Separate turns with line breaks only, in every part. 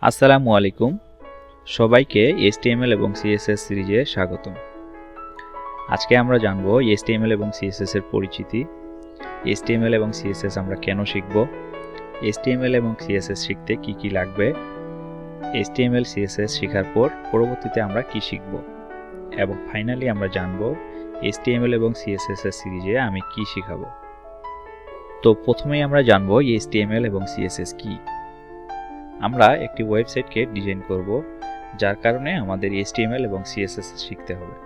আসসালামু আলাইকুম সবাইকে HTML এবং CSS সিরিজে স্বাগতম। আজকে আমরা জানব HTML এবং CSS এর পরিচিতি, HTML এবং CSS আমরা কেন শিখব, HTML এবং CSS শিখতে কি কি লাগবে, HTML CSS শেখার পর পরবর্তীতে আমরা কি শিখব এবং ফাইনালি আমরা জানব HTML এবং CSS এর সিরিজে আমি কি শেখাবো। তো প্রথমেই আমরা জানব HTML এবং CSS কি। আমরা একটি ওয়েবসাইটকে ডিজাইন করব, যার কারণে আমাদের HTML এবং CSS শিখতে হবে।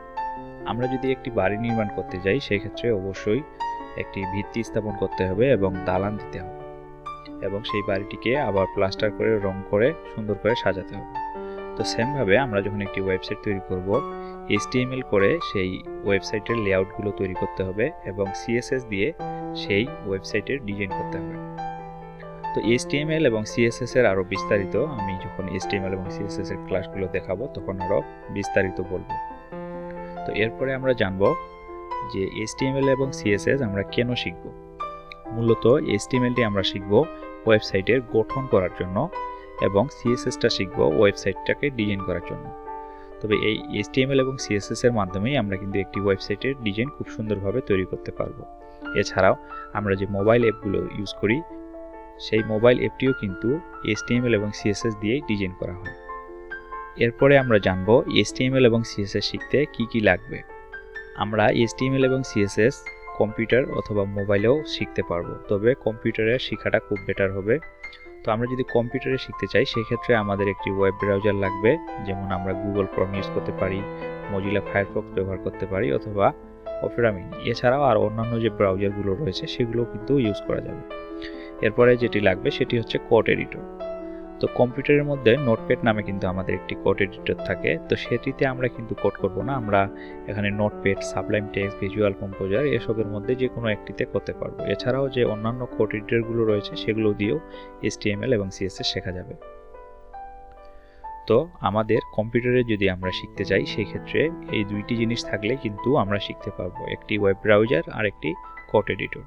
আমরা যদি একটি বাড়ি নির্মাণ করতে যাই সেই ক্ষেত্রে অবশ্যই একটি ভিত্তি স্থাপন করতে হবে এবং দালান দিতে হবে এবং সেই বাড়িটিকে আবার প্লাস্টার করে রং করে সুন্দর করে সাজাতে হবে। তো সেমভাবে আমরা যখন একটি ওয়েবসাইট তৈরি করব, HTML করে সেই ওয়েবসাইটের লেআউটগুলো তৈরি করতে হবে এবং CSS দিয়ে সেই ওয়েবসাইটের ডিজাইন করতে হবে। তো HTML এবং CSS এর আরো বিস্তারিত আমি যখন HTML এবং CSS এর ক্লাসগুলো দেখাবো তখন আরো বিস্তারিত বলবো। তো এরপরে আমরা জানব যে HTML এবং CSS আমরা কেন শিখব। মূলত HTML টি আমরা শিখব ওয়েবসাইটের গঠন করার জন্য এবং CSS টা শিখব ওয়েবসাইটটাকে ডিজাইন করার জন্য। তবে এই HTML এবং CSS এর মাধ্যমেই আমরা কিন্তু একটি ওয়েবসাইটের ডিজাইন খুব সুন্দরভাবে তৈরি করতে পারবো। এছাড়াও আমরা যে মোবাইল অ্যাপগুলো ইউজ করি সেই মোবাইল অ্যাপটিও কিন্তু HTML এবং CSS দিয়েই ডিজাইন করা হয়। এরপরে আমরা জানব HTML এবং CSS শিখতে কি কি লাগবে। আমরা HTML এবং CSS কম্পিউটার অথবা মোবাইলেও শিখতে পারবো, তবে কম্পিউটারে শেখাটা খুব বেটার হবে। তো আমরা যদি কম্পিউটারে শিখতে চাই সেই ক্ষেত্রে আমাদের একটি ওয়েব ব্রাউজার লাগবে, যেমন আমরা গুগল ক্রোম ইউজ করতে পারি, মজিলা ফায়ারফক্স ব্যবহার করতে পারি অথবা অপেরা মিনি। এছাড়াও আর অন্যান্য যে ব্রাউজারগুলো রয়েছে সেগুলো কিন্তু ইউজ করা যাবে। এরপরে যেটি লাগবে সেটি হচ্ছে কোড এডিটর। তো কম্পিউটারের মধ্যে নোটপ্যাড নামে কিন্তু আমাদের একটি কোড এডিটর থাকে, তো সেটিতে আমরা কিন্তু কোড করব না, আমরা এখানে notepad, Sublime text, visual composer এসবের মধ্যে যে কোনো একটিতে করতে পারবো। এছাড়াও যে অন্যান্য কোড এডিটরগুলো রয়েছে সেগুলো দিয়েও HTML এবং CSS শেখা যাবে। তো আমাদের কম্পিউটারে যদি আমরা শিখতে চাই সেই ক্ষেত্রে এই দুইটি জিনিস থাকলে কিন্তু আমরা শিখতে পারবো, একটি ওয়েব ব্রাউজার আর একটি কোড এডিটর।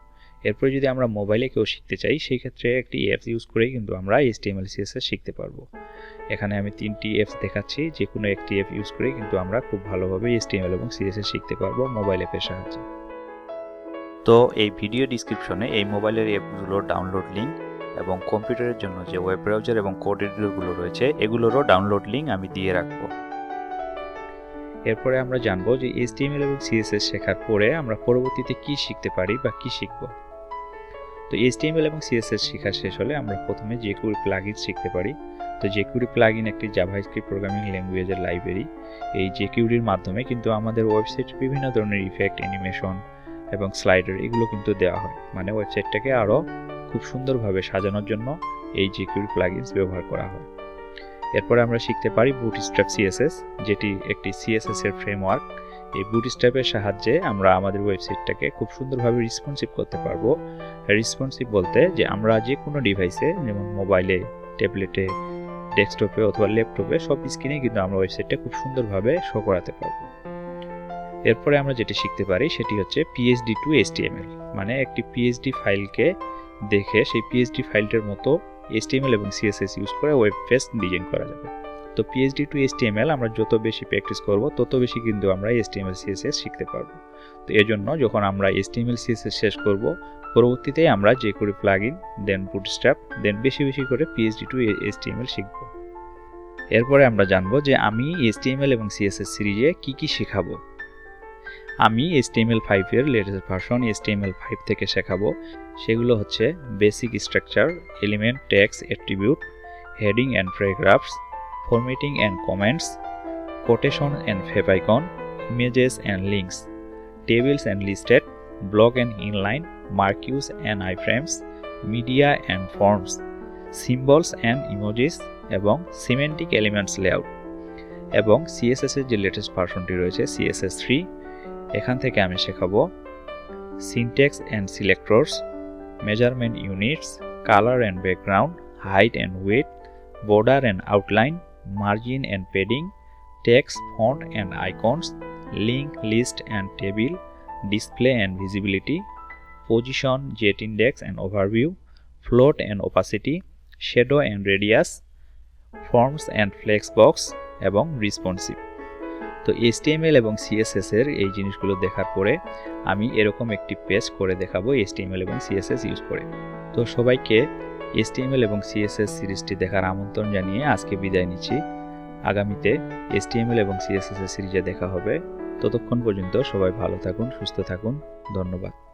এরপর যদি আমরা মোবাইলে কেউ শিখতে চাই সেই ক্ষেত্রে একটি অ্যাপস ইউজ করেই কিন্তু আমরা HTML CSS শিখতে পারবো। এখানে আমি তিনটি অ্যাপস দেখাচ্ছি, যে কোনো একটি অ্যাপ ইউজ করেই কিন্তু আমরা খুব ভালোভাবে HTML এবং CSS শিখতে পারবো মোবাইল অ্যাপের সাহায্যে। তো এই ভিডিও ডিসক্রিপশনে এই মোবাইলের অ্যাপগুলোর ডাউনলোড লিঙ্ক এবং কম্পিউটারের জন্য যে ওয়েব ব্রাউজার এবং কোড এডিটরগুলো রয়েছে এগুলোরও ডাউনলোড লিঙ্ক আমি দিয়ে রাখবো। এরপরে আমরা জানবো যে HTML এবং CSS শেখার পরে আমরা পরবর্তীতে কি শিখতে পারি বা কি শিখব। তো HTML এবং CSS শেখা শেষ হলে আমরা প্রথমে jQuery প্লাগইন শিখতে পারি। তো jQuery প্লাগইন একটি জাভাস্ক্রিপ্ট প্রোগ্রামিং ল্যাঙ্গুয়েজের লাইব্রেরি। এই jQueryর মাধ্যমে কিন্তু আমাদের ওয়েবসাইট বিভিন্ন ধরনের ইফেক্ট, অ্যানিমেশন এবং স্লাইডার এগুলো কিন্তু দেওয়া হয়, মানে ওয়েবসাইটটাকে আরো খুব সুন্দরভাবে সাজানোর জন্য এই jQuery প্লাগইনস ব্যবহার করা হয়। এরপরে আমরা শিখতে পারি বুটস্ট্র্যাপ CSS, যেটি একটি CSS এর ফ্রেমওয়ার্ক। এই বুটস্ট্র্যাপের সাহায্যে আমরা আমাদের ওয়েবসাইটটাকে খুব সুন্দরভাবে রেসপন্সিভ করতে পারবো। রেসপন্সিভ বলতে যে আমরা যে কোনো ডিভাইসে, যেমন মোবাইলে, ট্যাবলেটে, ডেস্কটপে অথবা ল্যাপটপে সব স্ক্রিনে কিন্তু আমরা ওয়েবসাইটটা খুব সুন্দরভাবে শো করাতে পারবো। এরপরে আমরা যেটি শিখতে পারি সেটি হচ্ছে PSD to HTML, মানে একটি PSD ফাইলকে দেখে সেই PSD ফাইলটার মতো HTML এবং CSS ইউজ করে ওয়েব পেজ ডিজাইন করা যাবে। তো PSD to HTML আমরা যত বেশি প্র্যাকটিস করব তত বেশি কিন্তু আমরা HTML CSS শিখতে পারবো। তো এর জন্য যখন আমরা HTML CSS শেষ করব, পরবর্তীতে আমরা jQuery প্লাগইন, দেন বুটস্ট্র্যাপ, দেন বেশি বেশি করে PSD to HTML শিখব। এরপরে আমরা জানবো যে আমি HTML এবং CSS সিরিজে কি কি শেখাবো। আমি HTML5 এর লেটেস্ট ভার্সন HTML5 থেকে শেখাবো। সেগুলো হচ্ছে basic structure, element, text, attribute, heading and paragraphs, formatting and comments, quotation and favicon, images and links, tables and listed, block and inline, marquees and iframes, media and forms, symbols and emojis এবং semantic elements layout. এবং CSS এর যে latest ভার্সনটি রয়েছে CSS3, এখান থেকে আমি শেখাবো syntax and selectors, measurement units, colour and background, height and width, border and outline, margin and padding, text, font and icons, link, list and table, display and visibility, position, jet index and overview, float and opacity, shadow and radius, forms and flex box এবং responsive. তো HTML এবং CSS এর এই জিনিসগুলো দেখার পরে আমি এরকম একটি পেজ করে দেখাবো HTML এবং CSS ইউজ করে। তো সবাইকে HTML এবং CSS সিরিজটি দেখার আমন্ত্রণ জানিয়ে আজকে বিদায় নিচ্ছি। আগামীতে HTML এবং CSS এর সিরিজে দেখা হবে। ততক্ষণ পর্যন্ত সবাই ভালো থাকুন, সুস্থ থাকুন। ধন্যবাদ।